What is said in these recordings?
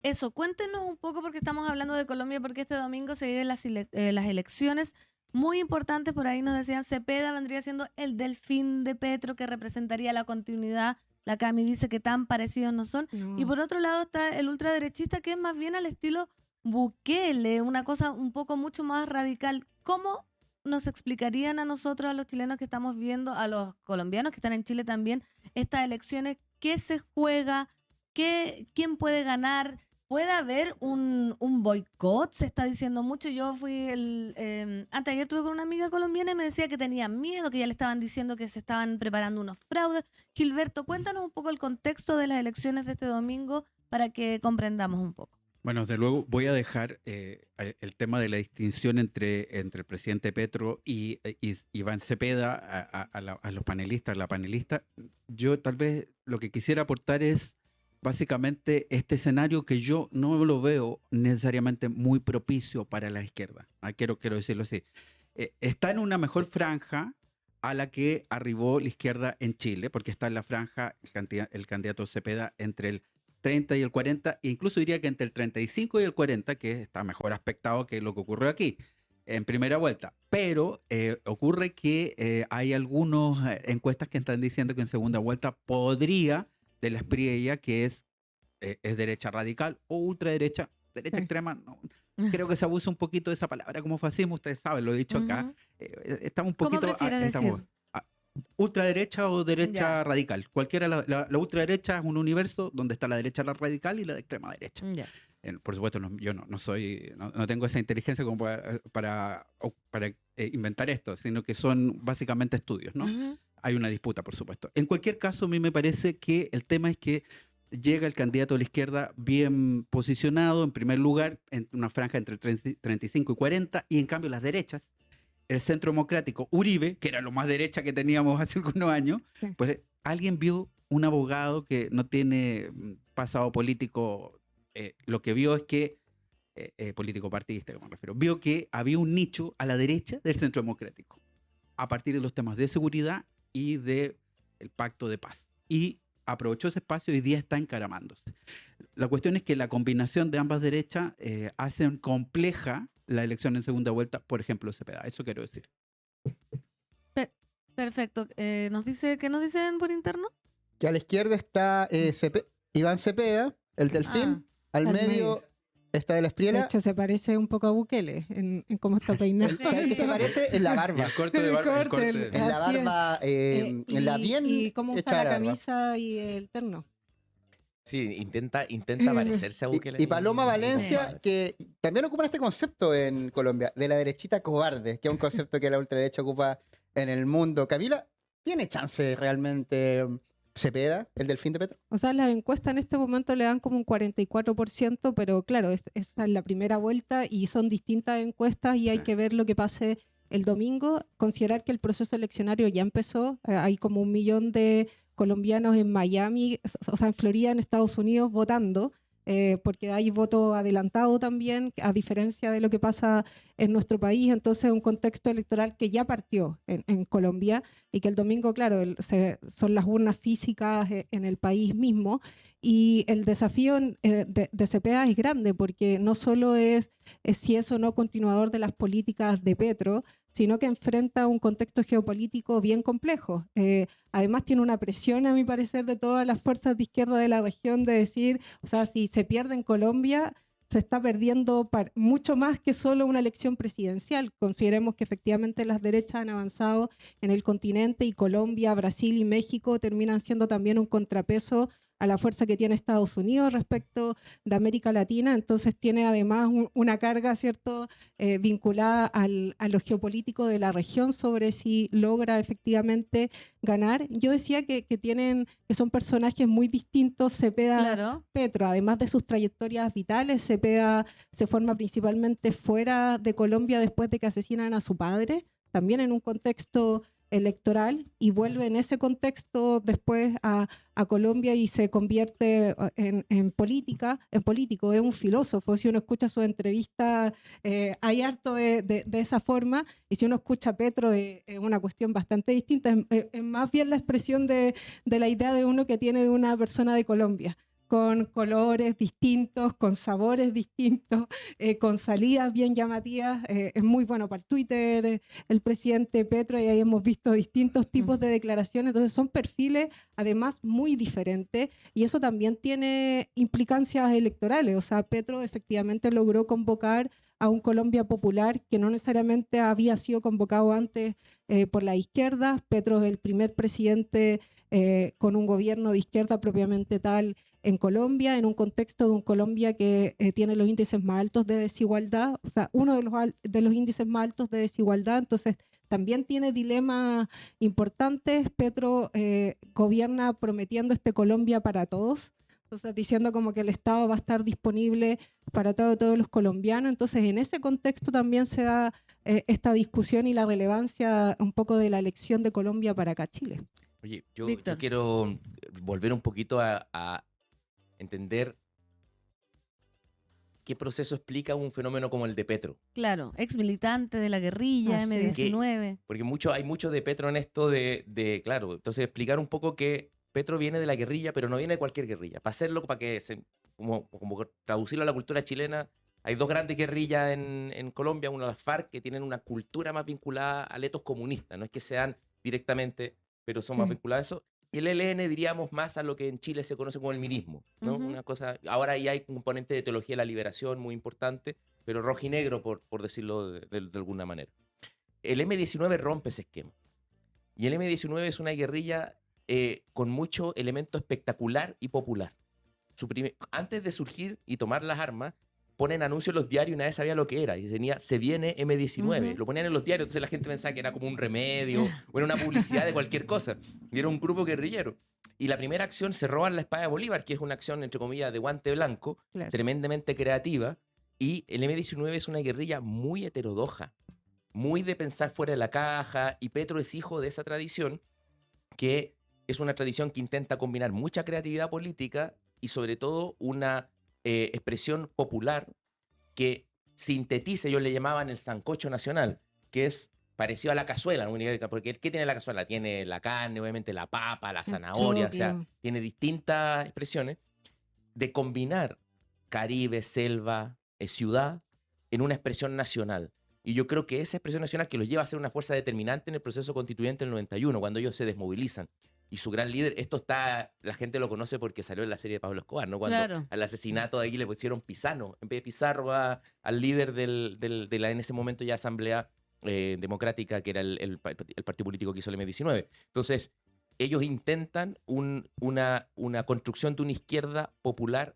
Eso, cuéntenos un poco porque estamos hablando de Colombia, porque este domingo se viven las elecciones muy importantes. Por ahí nos decían, Cepeda vendría siendo el delfín de Petro que representaría la continuidad. La Cami dice que tan parecidos no son. Y No. por otro lado está el ultraderechista que es más bien al estilo Bukele, una cosa un poco mucho más radical. ¿Cómo nos explicarían a nosotros, a los chilenos que estamos viendo, a los colombianos que están en Chile también, estas elecciones? ¿Qué se juega? ¿Quién puede ganar? ¿Puede haber un boicot? Se está diciendo mucho. Yo fui anteayer estuve con una amiga colombiana y me decía que tenía miedo, que ya le estaban diciendo que se estaban preparando unos fraudes. Gilberto, cuéntanos un poco el contexto de las elecciones de este domingo para que comprendamos un poco. Bueno, desde luego voy a dejar el tema de la distinción entre el presidente Petro y Iván Cepeda a los panelistas, la panelista. Yo tal vez lo que quisiera aportar es básicamente este escenario que yo no lo veo necesariamente muy propicio para la izquierda. Quiero decirlo así. Está en una mejor franja a la que arribó la izquierda en Chile, porque está en la franja el candidato Cepeda entre el 30 y el 40, e incluso diría que entre el 35 y el 40, que está mejor aspectado que lo que ocurrió aquí en primera vuelta. Pero ocurre que hay algunas encuestas que están diciendo que en segunda vuelta podría, de la espriella, que es derecha radical o ultraderecha, derecha Sí. extrema, no, creo que se abusa un poquito de esa palabra como fascismo, ustedes saben, lo he dicho acá. Ujú. Estamos un ¿Cómo poquito... prefieres estamos, decir? ultraderecha o derecha Ya, radical. Cualquiera, la ultraderecha es un universo donde está la derecha radical y la de extrema derecha. ya. Por supuesto, yo no soy, no tengo esa inteligencia como para inventar esto, sino que son básicamente estudios, ¿no? Ujú. Hay una disputa, por supuesto. En cualquier caso, a mí me parece que el tema es que llega el candidato de la izquierda bien posicionado, en primer lugar, en una franja entre 35 y 40, y en cambio las derechas, el Centro Democrático, Uribe, que era lo más derecha que teníamos hace algunos años, Sí. pues alguien vio un abogado que no tiene pasado político, lo que vio es que, político partidista, como me refiero, vio que había un nicho a la derecha del Centro Democrático, a partir de los temas de seguridad y del pacto de paz. Y aprovechó ese espacio y hoy día está encaramándose. La cuestión es que la combinación de ambas derechas hacen compleja la elección en segunda vuelta, por ejemplo, Cepeda. Eso quiero decir. Perfecto. ¿Qué nos dicen por interno? Que a la izquierda está Iván Cepeda, el Ah, delfín. Al al medio medio. está de la De Espriella. hecho, se parece un poco a Bukele en cómo está peinado. ¿Sabes qué se parece? En la Y barba. el corte de barba. El El corte, corte. En la así es. barba, en la bien y cómo usa hecha la la barba. camisa y el terno. Sí, intenta parecerse a Bukele. Y Paloma Valencia, compadre. que también ocupan este concepto en Colombia, de la derechita cobarde, que es un concepto que la ultraderecha ocupa en el mundo. Camila, ¿tiene chance realmente Cepeda, el delfín de Petro? O sea, las encuestas en este momento le dan como un 44%, pero claro, esa es la primera vuelta y son distintas encuestas y hay Sí. que ver lo que pase el domingo. Considerar que el proceso eleccionario ya empezó. Hay como 1 millón de colombianos en Miami, o sea, en Florida, en Estados Unidos, votando, porque hay voto adelantado también, a diferencia de lo que pasa en nuestro país. Entonces, un contexto electoral que ya partió en Colombia y que el domingo, claro, son las urnas físicas en el país mismo. Y el desafío de Cepeda es grande, porque no solo es si es o no continuador de las políticas de Petro, sino que enfrenta un contexto geopolítico bien complejo. Además tiene una presión, a mi parecer, de todas las fuerzas de izquierda de la región de decir, o sea, si se pierde en Colombia, se está perdiendo mucho más que solo una elección presidencial. Consideremos que efectivamente las derechas han avanzado en el continente y Colombia, Brasil y México terminan siendo también un contrapeso a la fuerza que tiene Estados Unidos respecto de América Latina. Entonces tiene además una carga, ¿cierto?, vinculada a lo geopolítico de la región sobre si logra efectivamente ganar. Yo decía que son personajes muy distintos, Cepeda, claro. Petro, además de sus trayectorias vitales. Cepeda se forma principalmente fuera de Colombia después de que asesinan a su padre, también en un contexto electoral, y vuelve en ese contexto después a Colombia y se convierte en político, es un filósofo. Si uno escucha sus entrevistas, hay harto de esa forma, y si uno escucha a Petro es una cuestión bastante distinta, es más bien la expresión de la idea de uno que tiene de una persona de Colombia. con colores distintos, con sabores distintos, con salidas bien llamativas. Es muy bueno para el Twitter, el presidente Petro, y ahí hemos visto distintos tipos de declaraciones. Entonces son perfiles además muy diferentes, y eso también tiene implicancias electorales. O sea, Petro efectivamente logró convocar a un Colombia popular que no necesariamente había sido convocado antes por la izquierda. Petro es el primer presidente con un gobierno de izquierda propiamente tal en Colombia, en un contexto de un Colombia que tiene los índices más altos de desigualdad, o sea, uno de los índices más altos de desigualdad. Entonces también tiene dilemas importantes. Petro gobierna prometiendo este Colombia para todos, entonces diciendo como que el Estado va a estar disponible para todos los colombianos. Entonces en ese contexto también se da esta discusión y la relevancia un poco de la elección de Colombia para acá Chile. Oye, yo Víctor. quiero volver un poquito a entender qué proceso explica un fenómeno como el de Petro. Claro, ex militante de la guerrilla, Así es. M19. Porque hay mucho de Petro en esto claro, entonces explicar un poco que Petro viene de la guerrilla, pero no viene de cualquier guerrilla. Para hacerlo, para que como traducirlo a la cultura chilena, hay dos grandes guerrillas en Colombia, una las FARC, que tienen una cultura más vinculada a letos comunistas, no es que sean directamente, pero son más Sí. vinculadas a eso. Y el ELN diríamos más a lo que en Chile se conoce como el mirismo, ¿no? Ujú. Una cosa, ahora ahí hay un componente de teología de la liberación muy importante, pero rojinegro, por decirlo de alguna manera. El M-19 rompe ese esquema. Y el M-19 es una guerrilla con mucho elemento espectacular y popular. Antes de surgir y tomar las armas, ponen anuncios en los diarios y nadie sabía lo que era. Y tenía, se viene M-19. Ujú. Lo ponían en los diarios, entonces la gente pensaba que era como un remedio o era una publicidad de cualquier cosa. Y era un grupo guerrillero. Y la primera acción se roban la espada de Bolívar, que es una acción, entre comillas, de guante blanco, Claro. tremendamente creativa. Y el M-19 es una guerrilla muy heterodoxa, muy de pensar fuera de la caja. Y Petro es hijo de esa tradición, que es una tradición que intenta combinar mucha creatividad política y sobre todo una expresión popular que sintetiza, ellos le llamaban el sancocho nacional, que es parecido a la cazuela, ¿no? Porque ¿qué tiene la cazuela? Tiene la carne, obviamente la papa, la zanahoria, o sea, choclo. tiene distintas expresiones de combinar Caribe, selva, ciudad en una expresión nacional. Y yo creo que esa expresión nacional que los lleva a ser una fuerza determinante en el proceso constituyente del 91, cuando ellos se desmovilizan. Y su gran líder, la gente lo conoce porque salió en la serie de Pablo Escobar, ¿no? Cuando Claro. al asesinato de ahí le pusieron Pisano. En vez de Pizarro al líder de la en ese momento ya Asamblea Democrática, que era el partido político que hizo el M-19. Entonces, ellos intentan una construcción de una izquierda popular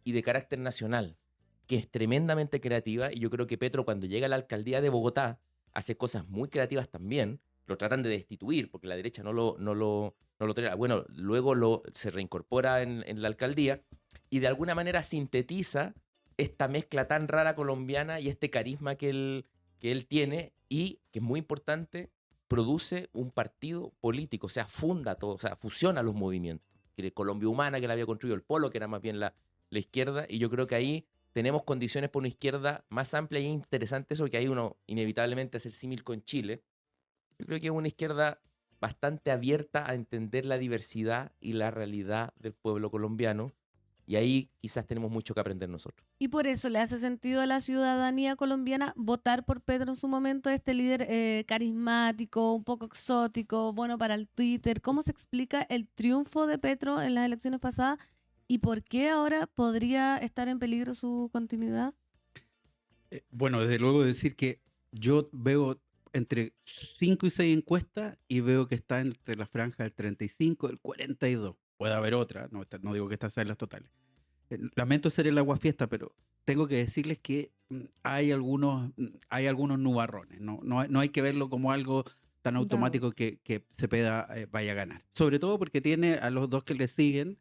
y de carácter nacional, que es tremendamente creativa, y yo creo que Petro, cuando llega a la alcaldía de Bogotá, hace cosas muy creativas también. Lo tratan de destituir porque la derecha no lo tolera. Bueno, luego se reincorpora en la alcaldía y de alguna manera sintetiza esta mezcla tan rara colombiana y este carisma que él tiene, y que es muy importante, produce un partido político, o sea, funda todo, o sea, fusiona los movimientos. Que Colombia Humana, que la había construido el Polo, que era más bien la izquierda, y yo creo que ahí tenemos condiciones para una izquierda más amplia y interesante, eso que ahí uno inevitablemente hace el símil con Chile. Yo creo que es una izquierda bastante abierta a entender la diversidad y la realidad del pueblo colombiano, y ahí quizás tenemos mucho que aprender nosotros. Y por eso le hace sentido a la ciudadanía colombiana votar por Petro en su momento, este líder carismático, un poco exótico, bueno para el Twitter. ¿Cómo se explica el triunfo de Petro en las elecciones pasadas y por qué ahora podría estar en peligro su continuidad? Bueno, desde luego decir que yo veo entre 5 y 6 encuestas y veo que está entre la franja del 35 y el 42. Puede haber otra, no digo que estas sean las totales. Lamento ser el aguafiesta, pero tengo que decirles que hay algunos nubarrones. No hay que verlo como algo tan automático que Cepeda vaya a ganar. Sobre todo porque tiene a los dos que le siguen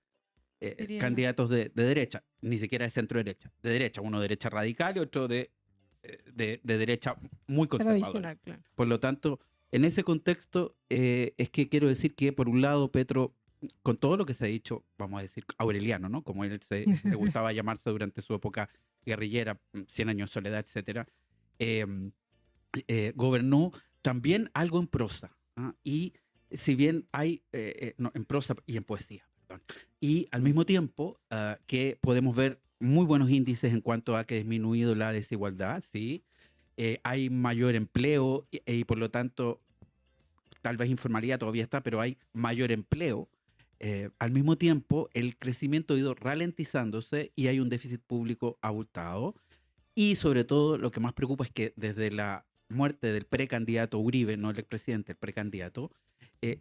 Diría yo. candidatos de derecha, ni siquiera de centro derecha, de derecha, uno de derecha radical y otro de derecha muy conservadora. Tradicional, claro. Por lo tanto, en ese contexto es que quiero decir que por un lado Petro, con todo lo que se ha dicho, vamos a decir aureliano, ¿no? Como él le gustaba llamarse durante su época guerrillera, 100 años de soledad, etcétera, gobernó también algo en prosa, ¿ah? Y si bien hay, no, en prosa y en poesía, perdón. Y al mismo tiempo que podemos ver muy buenos índices en cuanto a que ha disminuido la desigualdad, ¿sí? Hay mayor empleo y por lo tanto, tal vez informalidad todavía está, pero hay mayor empleo. Al mismo tiempo, el crecimiento ha ido ralentizándose y hay un déficit público abultado. Y sobre todo, lo que más preocupa es que desde la muerte del precandidato Uribe, no el expresidente, el precandidato,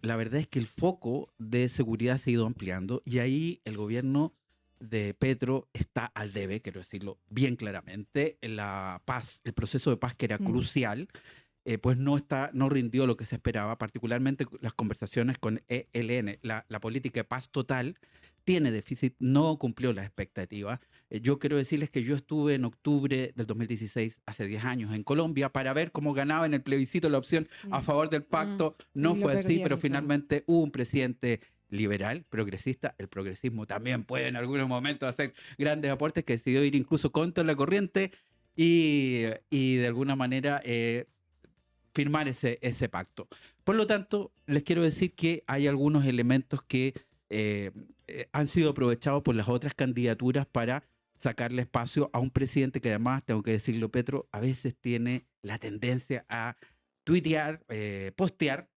la verdad es que el foco de seguridad se ha ido ampliando y ahí el gobierno de Petro está al debe, quiero decirlo bien claramente. La paz, el proceso de paz que era crucial, pues no rindió lo que se esperaba, particularmente las conversaciones con ELN. La política de paz total tiene déficit, no cumplió las expectativas. Yo quiero decirles que yo estuve en octubre del 2016, hace 10 años, en Colombia, para ver cómo ganaba en el plebiscito la opción a favor del pacto. No Y lo fue así, perdieron, pero claro. finalmente hubo un presidente liberal, progresista. El progresismo también puede en algunos momentos hacer grandes aportes, que decidió ir incluso contra la corriente y de alguna manera firmar ese pacto. Por lo tanto, les quiero decir que hay algunos elementos que han sido aprovechados por las otras candidaturas para sacarle espacio a un presidente que además, tengo que decirlo, Petro, a veces tiene la tendencia a tuitear, postear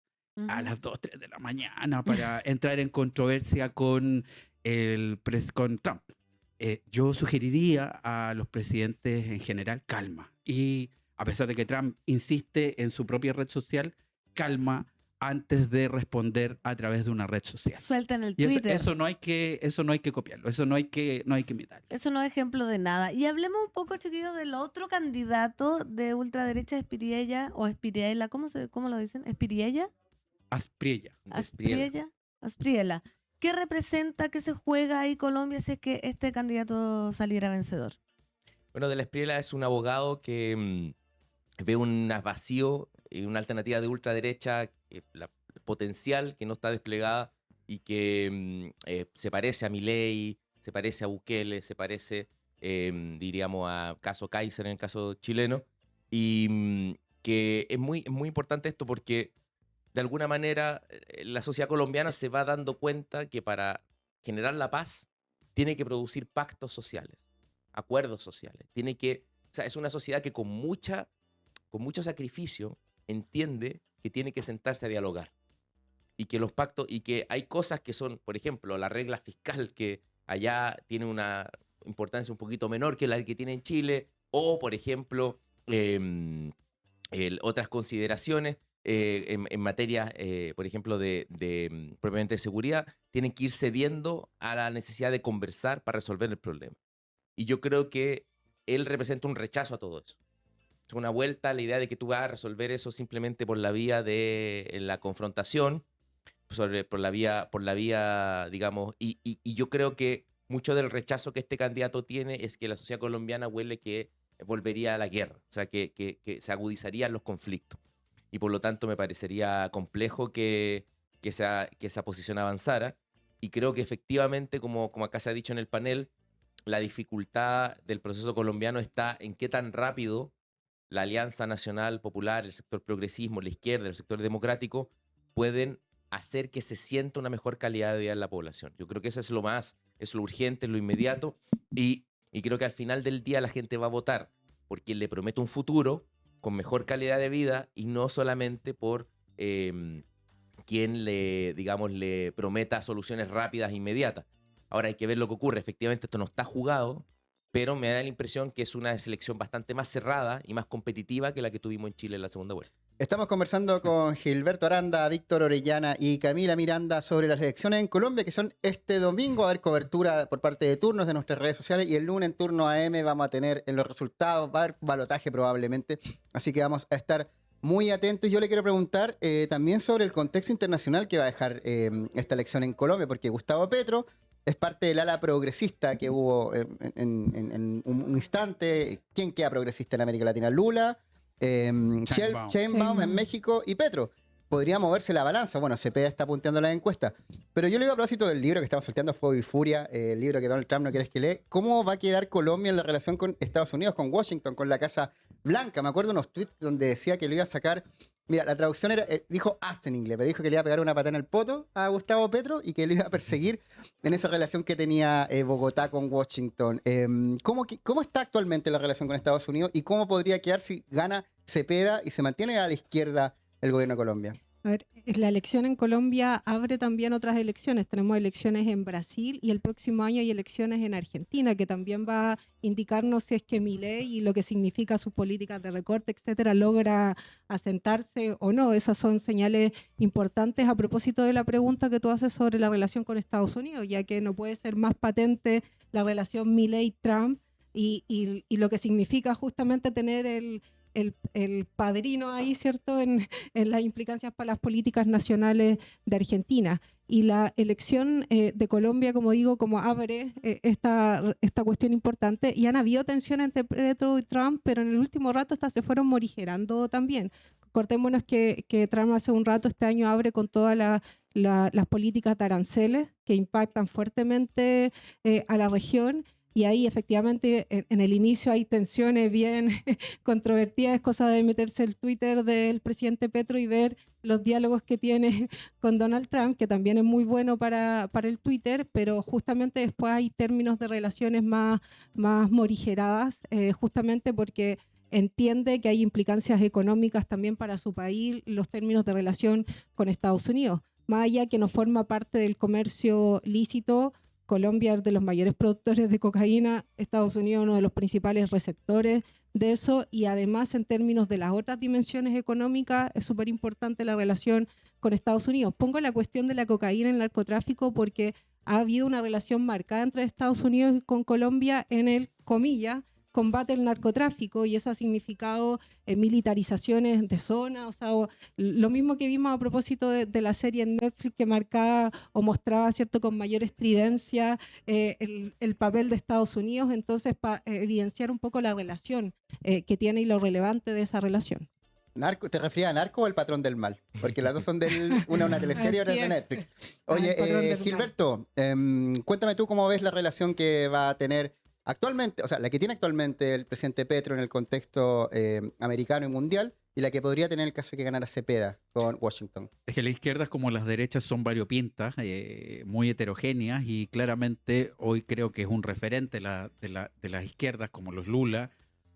a las 2, 3 de la mañana para entrar en controversia con con Trump. Yo sugeriría a los presidentes en general calma. Y a pesar de que Trump insiste en su propia red social, calma antes de responder a través de una red social. Suelten el Y Twitter. eso no hay que copiarlo, eso no hay que imitarlo. Eso no es ejemplo de nada. Y hablemos un poco, chiquillos, del otro candidato de ultraderecha, Espiriella, o Espiriela, ¿cómo lo dicen? ¿Espiriella? Aspriella. Aspriella. Aspriela. ¿Qué representa, qué se juega ahí Colombia si es que este candidato saliera vencedor? Bueno, de la Espriella es un abogado que ve un vacío y una alternativa de ultraderecha potencial que no está desplegada y que se parece a Milei, se parece a Bukele, se parece, diríamos, a caso Kaiser en el caso chileno. Y que es muy importante esto porque de alguna manera la sociedad colombiana se va dando cuenta que para generar la paz tiene que producir pactos sociales, acuerdos sociales. O sea, es una sociedad que con mucho sacrificio entiende que tiene que sentarse a dialogar. Y que los pactos, y que hay cosas que son, por ejemplo, la regla fiscal que allá tiene una importancia un poquito menor que la que tiene en Chile, o por ejemplo, otras consideraciones en materia, por ejemplo, propiamente de seguridad, tienen que ir cediendo a la necesidad de conversar para resolver el problema. Y yo creo que él representa un rechazo a todo eso. Es una vuelta a la idea de que tú vas a resolver eso simplemente por la vía de la confrontación, por la vía, digamos, y yo creo que mucho del rechazo que este candidato tiene es que la sociedad colombiana huele que volvería a la guerra, o sea, que se agudizarían los conflictos. Y por lo tanto me parecería complejo que esa posición avanzara. Y creo que efectivamente, como acá se ha dicho en el panel, la dificultad del proceso colombiano está en qué tan rápido la Alianza Nacional Popular, el sector progresismo, la izquierda, el sector democrático, pueden hacer que se sienta una mejor calidad de vida en la población. Yo creo que eso es lo urgente, lo inmediato, y creo que al final del día la gente va a votar por quien le promete un futuro con mejor calidad de vida y no solamente por quien le prometa soluciones rápidas e inmediatas. Ahora hay que ver lo que ocurre. Efectivamente esto no está jugado, pero me da la impresión que es una selección bastante más cerrada y más competitiva que la que tuvimos en Chile en la segunda vuelta. Estamos conversando con Gilberto Aranda, Víctor Orellana y Camila Miranda sobre las elecciones en Colombia, que son este domingo. Va a haber cobertura por parte de turnos de nuestras redes sociales y el lunes en turno AM vamos a tener en los resultados, va a haber balotaje probablemente, así que vamos a estar muy atentos. Yo le quiero preguntar también sobre el contexto internacional que va a dejar esta elección en Colombia, porque Gustavo Petro es parte del ala progresista que hubo en un instante. ¿Quién queda progresista en América Latina? Lula, Sheinbaum en México y Petro. Podría moverse la balanza. Bueno, Cepeda está punteando la encuesta. Pero yo le digo a propósito del libro que estamos sorteando, Fuego y Furia, el libro que Donald Trump no quiere que lee. ¿Cómo va a quedar Colombia en la relación con Estados Unidos, con Washington, con la Casa Blanca? Me acuerdo unos tweets donde decía que lo iba a sacar Mira, la traducción era, dijo as en inglés, pero dijo que le iba a pegar una patada en el poto a Gustavo Petro y que lo iba a perseguir en esa relación que tenía Bogotá con Washington. ¿Cómo está actualmente la relación con Estados Unidos y cómo podría quedar si gana Cepeda y se mantiene a la izquierda el gobierno de Colombia? A ver, la elección en Colombia abre también otras elecciones. Tenemos elecciones en Brasil y el próximo año hay elecciones en Argentina, que también va a indicarnos si es que Milei y lo que significa sus políticas de recorte, etcétera, logra asentarse o no. Esas son señales importantes a propósito de la pregunta que tú haces sobre la relación con Estados Unidos, ya que no puede ser más patente la relación Milei-Trump y lo que significa justamente tener el padrino ahí, ¿cierto?, en las implicancias para las políticas nacionales de Argentina. Y la elección de Colombia, como digo, como abre esta cuestión importante, y han habido tensiones entre Petro y Trump, pero en el último rato estas se fueron morigerando también. Acordémonos que Trump hace un rato, este año, abre con todas las políticas de aranceles que impactan fuertemente a la región. Y ahí efectivamente en el inicio hay tensiones bien controvertidas, es cosa de meterse el Twitter del presidente Petro y ver los diálogos que tiene con Donald Trump, que también es muy bueno para el Twitter, pero justamente después hay términos de relaciones más morigeradas, justamente porque entiende que hay implicancias económicas también para su país, los términos de relación con Estados Unidos. Más allá que no forma parte del comercio lícito, Colombia es de los mayores productores de cocaína, Estados Unidos uno de los principales receptores de eso, y además en términos de las otras dimensiones económicas es súper importante la relación con Estados Unidos. Pongo la cuestión de la cocaína y el narcotráfico porque ha habido una relación marcada entre Estados Unidos y con Colombia en el, comillas, combate al narcotráfico, y eso ha significado militarizaciones de zonas, o sea, lo mismo que vimos a propósito de la serie en Netflix que marcaba o mostraba, ¿cierto?, con mayor estridencia el papel de Estados Unidos, entonces para evidenciar un poco la relación que tiene y lo relevante de esa relación. ¿Narco? ¿Te referías a Narco o El Patrón del Mal? Porque las dos son una teleserie y otra es de Netflix. Oye, Gilberto, cuéntame tú cómo ves la relación que va a tener actualmente, o sea, la que tiene actualmente el presidente Petro en el contexto americano y mundial, y la que podría tener el caso de que ganara Cepeda con Washington. Es que las izquierdas como las derechas son variopintas, muy heterogéneas, y claramente hoy creo que es un referente de las izquierdas como los Lula,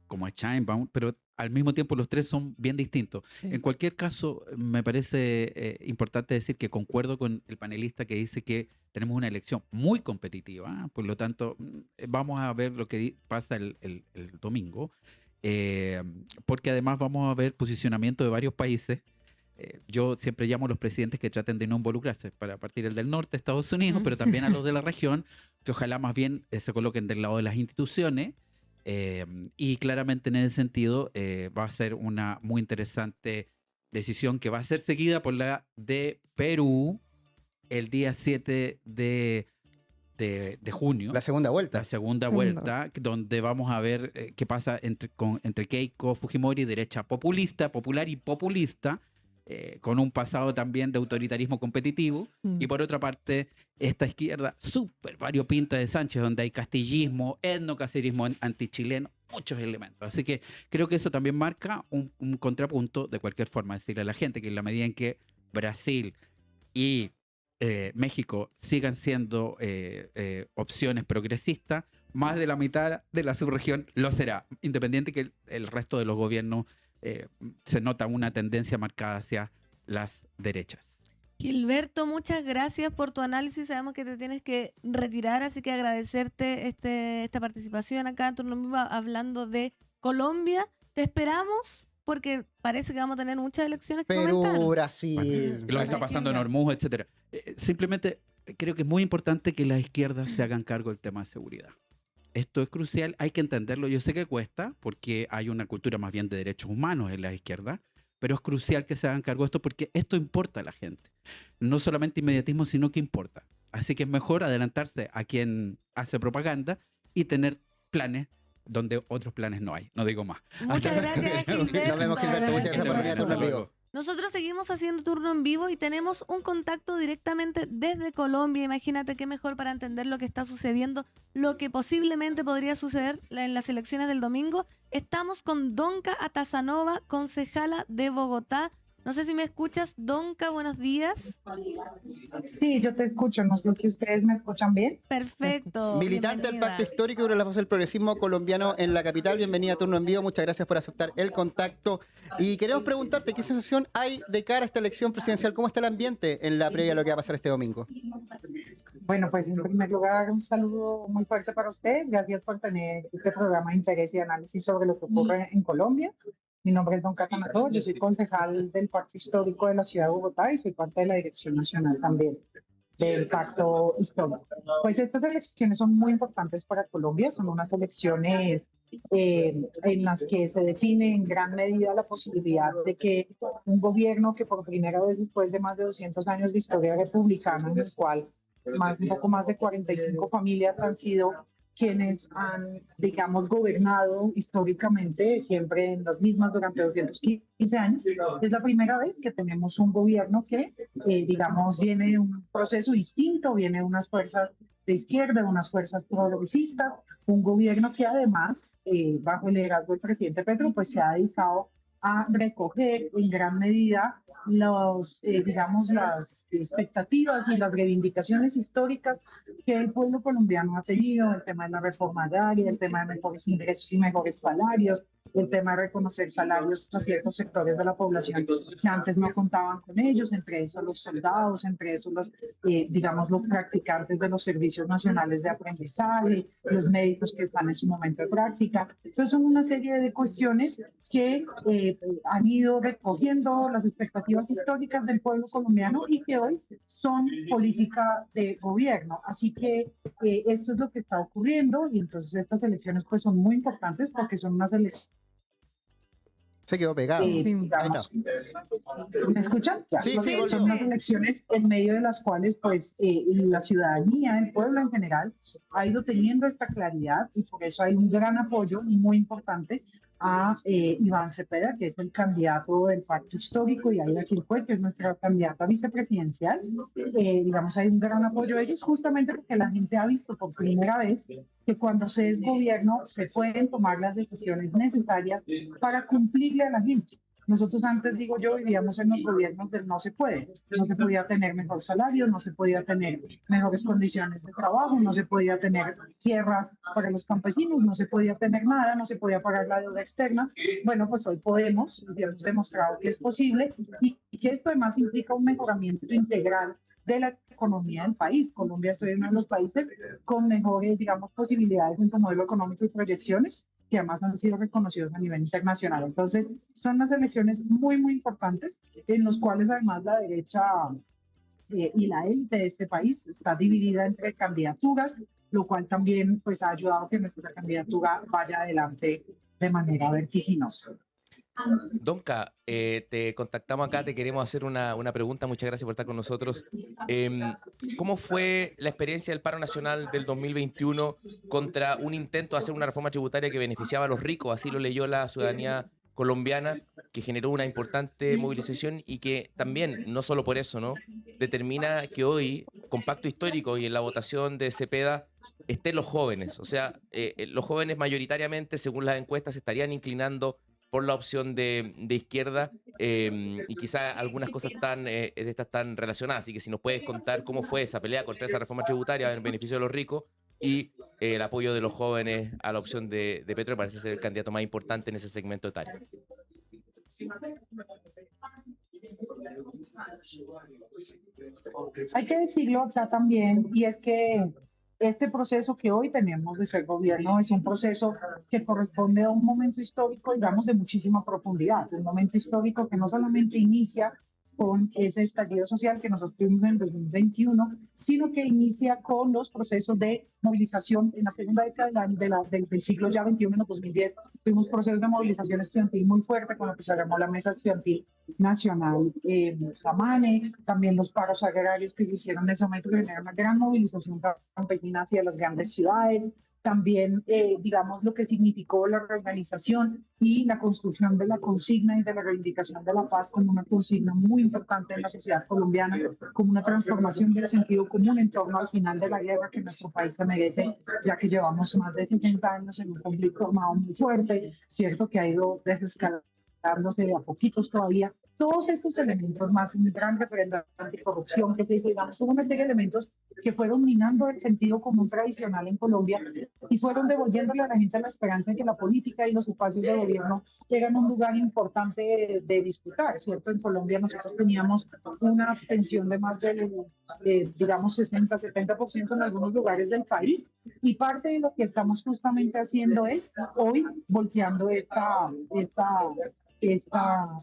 como Sheinbaum, pero al mismo tiempo los tres son bien distintos. Sí. En cualquier caso, me parece importante decir que concuerdo con el panelista que dice que tenemos una elección muy competitiva, por lo tanto, vamos a ver lo que pasa el domingo, porque además vamos a ver posicionamiento de varios países. Yo siempre llamo a los presidentes que traten de no involucrarse, para partir el del norte, Estados Unidos, pero también a los de la región, que ojalá más bien se coloquen del lado de las instituciones. Y claramente en ese sentido va a ser una muy interesante decisión que va a ser seguida por la de Perú el día 7 de junio. La segunda vuelta. La segunda vuelta, donde vamos a ver qué pasa entre Keiko Fujimori, derecha populista, popular y populista, con un pasado también de autoritarismo competitivo, y por otra parte esta izquierda súper variopinta de Sánchez, donde hay castillismo, etnocacerismo antichileno, muchos elementos. Así que creo que eso también marca un contrapunto de cualquier forma, decirle a la gente que en la medida en que Brasil y México sigan siendo opciones progresistas, más de la mitad de la subregión lo será, independiente que el resto de los gobiernos se nota una tendencia marcada hacia las derechas. Gilberto, muchas gracias por tu análisis. Sabemos que te tienes que retirar, así que agradecerte esta participación acá en Turno en Vivo hablando de Colombia. Te esperamos porque parece que vamos a tener muchas elecciones que comentar. Perú, Brasil. Bueno, lo que está pasando en Hormuz, etcétera. Simplemente creo que es muy importante que las izquierdas se hagan cargo del tema de seguridad. Esto es crucial, hay que entenderlo. Yo sé que cuesta, porque hay una cultura más bien de derechos humanos en la izquierda, pero es crucial que se hagan cargo de esto, porque esto importa a la gente. No solamente inmediatismo, sino que importa. Así que es mejor adelantarse a quien hace propaganda y tener planes donde otros planes no hay. No digo más. Muchas gracias, Gilberto. Nos vemos, Gilberto. Muchas gracias por venir a Turno en Vivo. Nosotros seguimos haciendo Turno en Vivo y tenemos un contacto directamente desde Colombia. Imagínate qué mejor para entender lo que está sucediendo, lo que posiblemente podría suceder en las elecciones del domingo. Estamos con Donka Atazanova, concejala de Bogotá. No sé si me escuchas, Donka, buenos días. Sí, yo te escucho, no sé si ustedes me escuchan bien. Perfecto. Militante del Pacto bienvenida. Histórico y una de las voces del progresismo colombiano en la capital. Bienvenida a Turno en Vivo. Muchas gracias por aceptar el contacto. Y queremos preguntarte, ¿qué sensación hay de cara a esta elección presidencial? ¿Cómo está el ambiente en la previa a lo que va a pasar este domingo? Bueno, pues en primer lugar, un saludo muy fuerte para ustedes. Gracias por tener este programa de interés y análisis sobre lo que ocurre en Colombia. Mi nombre es Don Catanato, yo soy concejal del Pacto Histórico de la Ciudad de Bogotá y soy parte de la Dirección Nacional también del Pacto Histórico. Pues estas elecciones son muy importantes para Colombia, son unas elecciones en las que se define en gran medida la posibilidad de que un gobierno que por primera vez después de más de 200 años de historia republicana, en el cual un poco más de 45 familias han sido quienes han, digamos, gobernado históricamente siempre en las mismas durante 215 años. Es la primera vez que tenemos un gobierno que, digamos, viene de un proceso distinto, viene de unas fuerzas de izquierda, de unas fuerzas progresistas, un gobierno que además, bajo el liderazgo del presidente Petro, pues se ha dedicado a recoger en gran medida digamos, las expectativas y las reivindicaciones históricas que el pueblo colombiano ha tenido, el tema de la reforma agraria, el tema de mejores ingresos y mejores salarios, el tema de reconocer salarios a ciertos sectores de la población que antes no contaban con ellos, entre esos los soldados, entre esos digamos, los practicantes de los servicios nacionales de aprendizaje, los médicos que están en su momento de práctica. Entonces son una serie de cuestiones que han ido recogiendo las expectativas históricas del pueblo colombiano y que hoy son política de gobierno. Así que esto es lo que está ocurriendo y entonces estas elecciones pues son muy importantes porque son unas elecciones. Se quedó pegado. Ahí Digamos, está. ¿me escuchan? Ya. Sí, sí, Son volvió. unas elecciones en medio de las cuales pues la ciudadanía, el pueblo en general, ha ido teniendo esta claridad y por eso hay un gran apoyo muy importante a Iván Cepeda, que es el candidato del Pacto Histórico, y a Aida Quilpué, que es nuestra candidata vicepresidencial. Digamos, hay un gran apoyo a ellos justamente porque la gente ha visto por primera vez que cuando se es gobierno se pueden tomar las decisiones necesarias para cumplirle a la gente. Nosotros antes, digo yo, vivíamos en los gobiernos del no se puede. No se podía tener mejor salario, no se podía tener mejores condiciones de trabajo, no se podía tener tierra para los campesinos, no se podía tener nada, no se podía pagar la deuda externa. Bueno, pues hoy podemos, y hemos demostrado que es posible y que esto además implica un mejoramiento integral de la economía del país. Colombia es uno de los países con mejores, digamos, posibilidades en su modelo económico y proyecciones, que además han sido reconocidos a nivel internacional. Entonces, son unas elecciones muy, muy importantes, en los cuales además la derecha y la élite de este país está dividida entre candidaturas, lo cual también pues, ha ayudado a que nuestra candidatura vaya adelante de manera vertiginosa. Donka, te contactamos acá, te queremos hacer una pregunta. Muchas gracias por estar con nosotros. ¿Cómo fue la experiencia del paro nacional del 2021 contra un intento de hacer una reforma tributaria que beneficiaba a los ricos? Así lo leyó la ciudadanía colombiana, que generó una importante movilización y que también, no solo por eso, ¿no?, determina que hoy, con pacto histórico y en la votación de Cepeda, estén los jóvenes. O sea, los jóvenes mayoritariamente, según las encuestas, se estarían inclinando por la opción de izquierda y quizá algunas cosas de estas tan relacionadas. Así que si nos puedes contar cómo fue esa pelea contra esa reforma tributaria en beneficio de los ricos y el apoyo de los jóvenes a la opción de Petro, parece ser el candidato más importante en ese segmento etario. Hay que decirlo acá también, y es que este proceso que hoy tenemos de ser gobierno es un proceso que corresponde a un momento histórico, digamos, de muchísima profundidad, un momento histórico que no solamente inicia con ese estallido social que nosotros tuvimos en 2021, sino que inicia con los procesos de movilización en la segunda década del siglo ya XXI, en los 2010. Tuvimos procesos de movilización estudiantil muy fuerte, con lo que se llamó la Mesa Estudiantil Nacional Samane, también los paros agrarios que se hicieron en ese momento, que generaron una gran movilización campesina hacia las grandes ciudades. También, digamos, lo que significó la reorganización y la construcción de la consigna y de la reivindicación de la paz como una consigna muy importante en la sociedad colombiana, como una transformación del sentido común en torno al final de la guerra que nuestro país se merece, ya que llevamos más de 70 años en un conflicto armado muy fuerte, cierto que ha ido desescalándose a poquitos todavía. Todos estos elementos, más un gran referendo anticorrupción que se hizo, digamos, hubo una serie de elementos que fueron minando el sentido común tradicional en Colombia y fueron devolviéndole a la gente la esperanza de que la política y los espacios de gobierno eran un lugar importante de disputar, ¿cierto? En Colombia nosotros teníamos una abstención de más digamos, 60-70% en algunos lugares del país, y parte de lo que estamos justamente haciendo es hoy volteando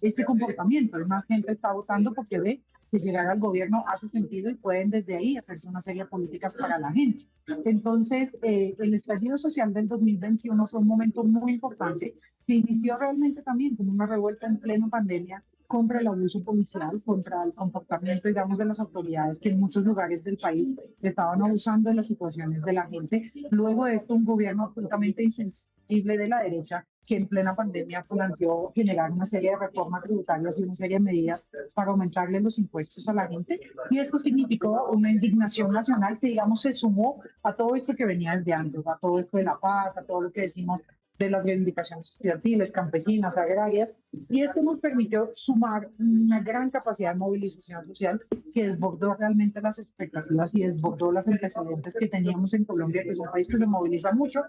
este comportamiento. Más gente está votando porque ve que llegar al gobierno hace sentido y pueden desde ahí hacerse una serie de políticas para la gente. Entonces, el estallido social del 2021 fue un momento muy importante que inició realmente también como una revuelta en pleno pandemia contra el abuso policial, contra el comportamiento, digamos, de las autoridades que en muchos lugares del país estaban abusando de las situaciones de la gente. Luego de esto, un gobierno absolutamente insensible de la derecha que en plena pandemia planteó generar una serie de reformas tributarias y una serie de medidas para aumentarle los impuestos a la gente. Y esto significó una indignación nacional que, digamos, se sumó a todo esto que venía desde antes, a todo esto de la paz, a todo lo que decimos de las reivindicaciones estudiantiles, campesinas, agrarias, y esto nos permitió sumar una gran capacidad de movilización social que desbordó realmente las expectativas y desbordó las antecedentes que teníamos en Colombia, que es un país que se moviliza mucho,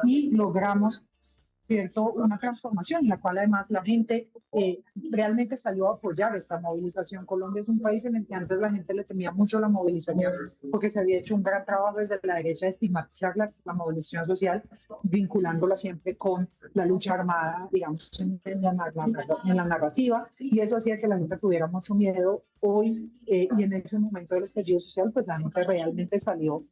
y logramos, ¿cierto?, una transformación en la cual además la gente realmente salió a apoyar esta movilización. Colombia es un país en el que antes la gente le temía mucho la movilización porque se había hecho un gran trabajo desde la derecha de estigmatizar la movilización social, vinculándola siempre con la lucha armada, digamos, en la narrativa, y eso hacía que la gente tuviera mucho miedo. Hoy y en ese momento del estallido social, pues la gente realmente salió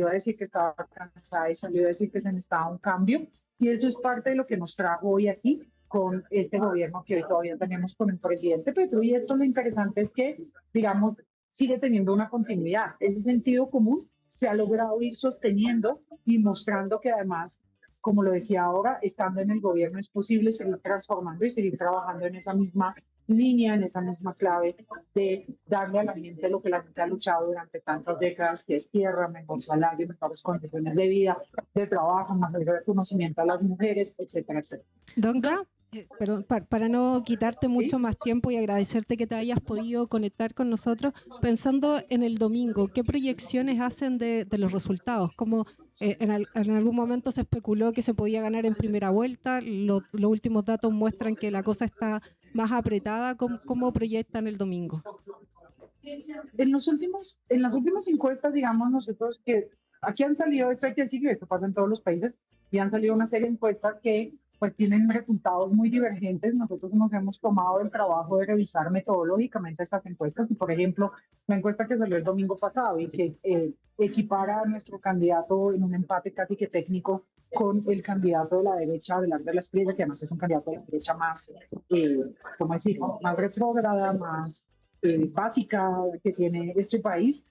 a decir que estaba cansada y salió a decir que se necesitaba un cambio. Y eso es parte de lo que nos trajo hoy aquí con este gobierno que hoy todavía tenemos con el presidente Petro. Y esto lo interesante es que, digamos, sigue teniendo una continuidad. Ese sentido común se ha logrado ir sosteniendo y mostrando que además, como lo decía ahora, estando en el gobierno es posible seguir transformando y seguir trabajando en esa misma línea, en esa misma clave de darle a la gente lo que la gente ha luchado durante tantas décadas, que es tierra, mejor salario, mejores condiciones de vida, de trabajo, mayor reconocimiento a las mujeres, etcétera, etcétera. Donka, perdón, para no quitarte ¿Sí? mucho más tiempo y agradecerte que te hayas podido conectar con nosotros, pensando en el domingo, ¿qué proyecciones hacen de los resultados? Como en algún momento se especuló que se podía ganar en primera vuelta, los últimos datos muestran que la cosa está más apretada. ¿Cómo proyectan el domingo? En las últimas encuestas, digamos, nosotros que aquí han salido, esto hay que decirlo, esto pasa en todos los países, y han salido una serie de encuestas que pues tienen resultados muy divergentes. Nosotros nos hemos tomado el trabajo de revisar metodológicamente estas encuestas, y por ejemplo, la encuesta que salió el domingo pasado y que equipara a nuestro candidato en un empate casi que técnico con el candidato de la derecha, Abelardo de la Espriella, que además es un candidato de la derecha más, ¿cómo decirlo?, más retrógrada, más básica que tiene este país.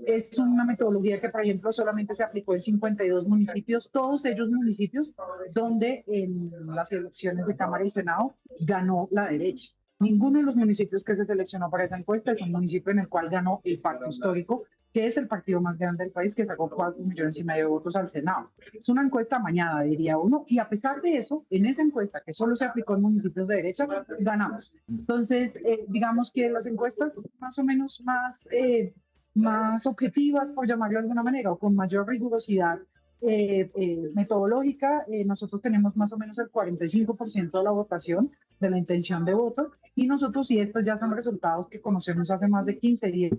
Es una metodología que, por ejemplo, solamente se aplicó en 52 municipios, todos ellos municipios donde en las elecciones de Cámara y Senado ganó la derecha. Ninguno de los municipios que se seleccionó para esa encuesta es un municipio en el cual ganó el pacto histórico, que es el partido más grande del país, que sacó 4,5 millones de votos al Senado. Es una encuesta amañada, diría uno, y a pesar de eso, en esa encuesta, que solo se aplicó en municipios de derecha, ganamos. Entonces, digamos que las encuestas más o menos más objetivas, por llamarlo de alguna manera, o con mayor rigurosidad metodológica, nosotros tenemos más o menos el 45% de la votación, de la intención de voto, y nosotros, y estos ya son resultados que conocemos hace más de 15 días,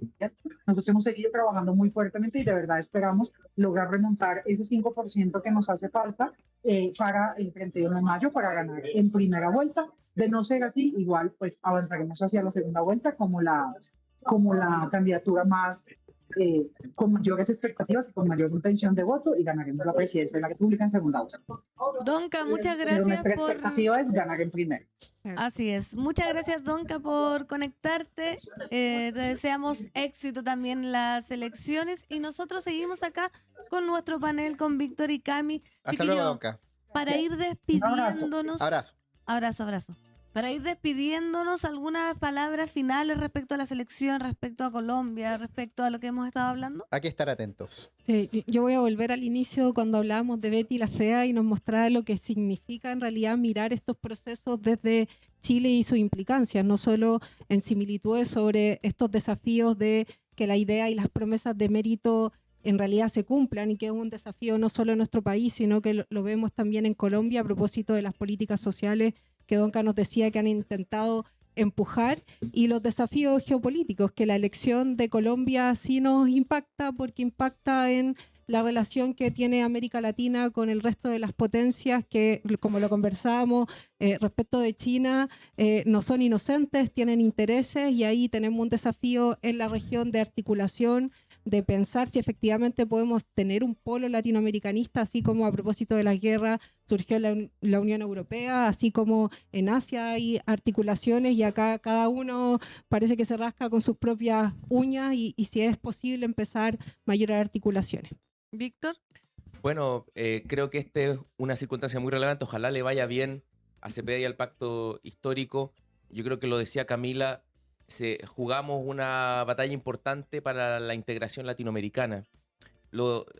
nosotros hemos seguido trabajando muy fuertemente y de verdad esperamos lograr remontar ese 5% que nos hace falta para el 31 de mayo para ganar en primera vuelta. De no ser así, igual pues avanzaremos hacia la segunda vuelta como la candidatura más con mayores expectativas y con mayor intención de voto, y ganaremos la presidencia de la República en segunda vuelta. Donka, muchas Pero gracias nuestra por... expectativa es ganar en primero. Así es. Muchas gracias, Donka, por conectarte. Te deseamos éxito también en las elecciones y nosotros seguimos acá con nuestro panel con Víctor y Cami. Hasta Chiquillo, luego, Donka. para ir despidiéndonos... Abrazo. Abrazo, abrazo. Para ir despidiéndonos, algunas palabras finales respecto a la selección, respecto a Colombia, respecto a lo que hemos estado hablando. Hay que estar atentos. Sí, yo voy a volver al inicio cuando hablábamos de Betty la Fea y nos mostraba lo que significa en realidad mirar estos procesos desde Chile y sus implicancias, no solo en similitudes sobre estos desafíos de que la idea y las promesas de mérito en realidad se cumplan y que es un desafío no solo en nuestro país, sino que lo vemos también en Colombia a propósito de las políticas sociales que Donca nos decía que han intentado empujar, y los desafíos geopolíticos, que la elección de Colombia sí nos impacta porque impacta en la relación que tiene América Latina con el resto de las potencias que, como lo conversábamos, respecto de China, no son inocentes, tienen intereses, y ahí tenemos un desafío en la región de articulación, de pensar si efectivamente podemos tener un polo latinoamericanista, así como a propósito de la guerra surgió la Unión Europea, así como en Asia hay articulaciones y acá cada uno parece que se rasca con sus propias uñas y si es posible empezar mayores articulaciones. Víctor. Bueno, creo que esta es una circunstancia muy relevante. Ojalá le vaya bien a Cepeda y al Pacto Histórico. Yo creo que lo decía Camila, jugamos una batalla importante para la integración latinoamericana.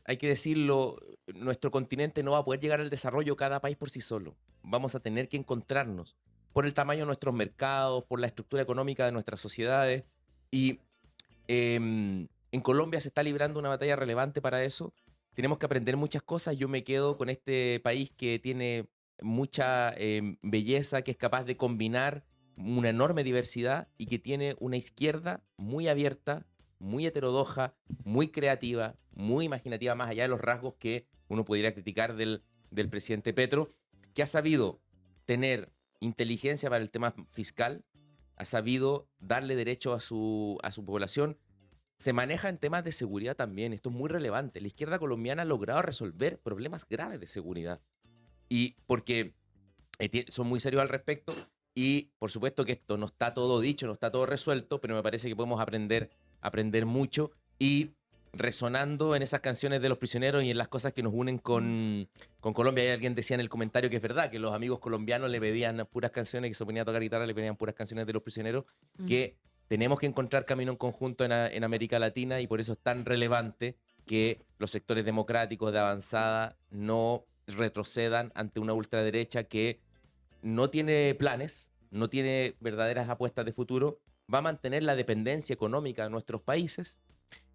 Hay que decirlo, nuestro continente no va a poder llegar al desarrollo cada país por sí solo. Vamos a tener que encontrarnos por el tamaño de nuestros mercados, por la estructura económica de nuestras sociedades. Y en Colombia se está librando una batalla relevante para eso. Tenemos que aprender muchas cosas. Yo me quedo con este país que tiene mucha belleza, que es capaz de combinar una enorme diversidad y que tiene una izquierda muy abierta, muy heterodoxa, muy creativa, muy imaginativa, más allá de los rasgos que uno pudiera criticar del presidente Petro, que ha sabido tener inteligencia para el tema fiscal, ha sabido darle derecho a su población. Se maneja en temas de seguridad también, esto es muy relevante. La izquierda colombiana ha logrado resolver problemas graves de seguridad, y porque son muy serios al respecto. Y por supuesto que esto no está todo dicho, no está todo resuelto, pero me parece que podemos aprender mucho, y resonando en esas canciones de los prisioneros y en las cosas que nos unen con Colombia. Hay alguien decía en el comentario que es verdad, que los amigos colombianos le pedían puras canciones, que se ponía a tocar guitarra, le pedían puras canciones de los prisioneros, que tenemos que encontrar camino en conjunto en América Latina, y por eso es tan relevante que los sectores democráticos de avanzada no retrocedan ante una ultraderecha que no tiene planes, no tiene verdaderas apuestas de futuro, va a mantener la dependencia económica de nuestros países,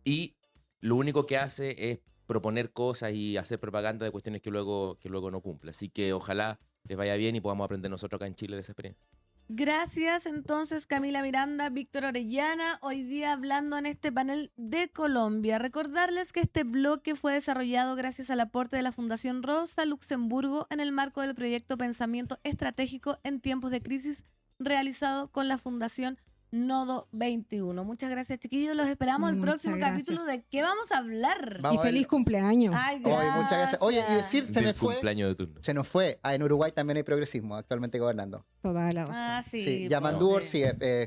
y lo único que hace es proponer cosas y hacer propaganda de cuestiones que luego no cumple. Así que ojalá les vaya bien y podamos aprender nosotros acá en Chile de esa experiencia. Gracias entonces, Camila Miranda, Víctor Orellana, hoy día hablando en este panel de Colombia. Recordarles que este bloque fue desarrollado gracias al aporte de la Fundación Rosa Luxemburgo en el marco del proyecto Pensamiento Estratégico en Tiempos de Crisis, realizado con la Fundación Nodo 21. Muchas gracias, chiquillos. Los esperamos el Muchas próximo gracias. capítulo de ¿qué vamos a hablar? Y Vamos a ver. feliz cumpleaños. Ay, Oye, muchas gracias. Oye, y decir, se Del me fue, cumpleaños de turno. se nos fue. En Uruguay también hay progresismo actualmente gobernando. Toda la razón. Ah, sí. Sí, pues, Yamandúa sí. sí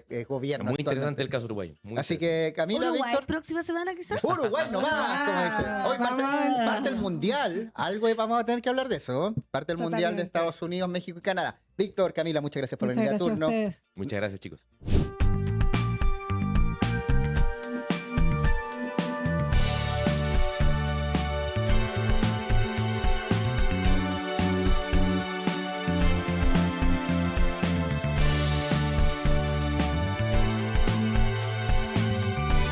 es gobierno. Muy interesante actualmente. el caso uruguayo. Muy Así interesante. que, Camila, Uruguay, Víctor. próxima semana quizás. Uruguay nomás, como dice. Hoy parte el mundial. Algo vamos a tener que hablar de eso. Parte el mundial de Totalmente. Estados Unidos, México y Canadá. Víctor, Camila, muchas gracias por Muchas venir a gracias a turno. ustedes. Muchas gracias, chicos.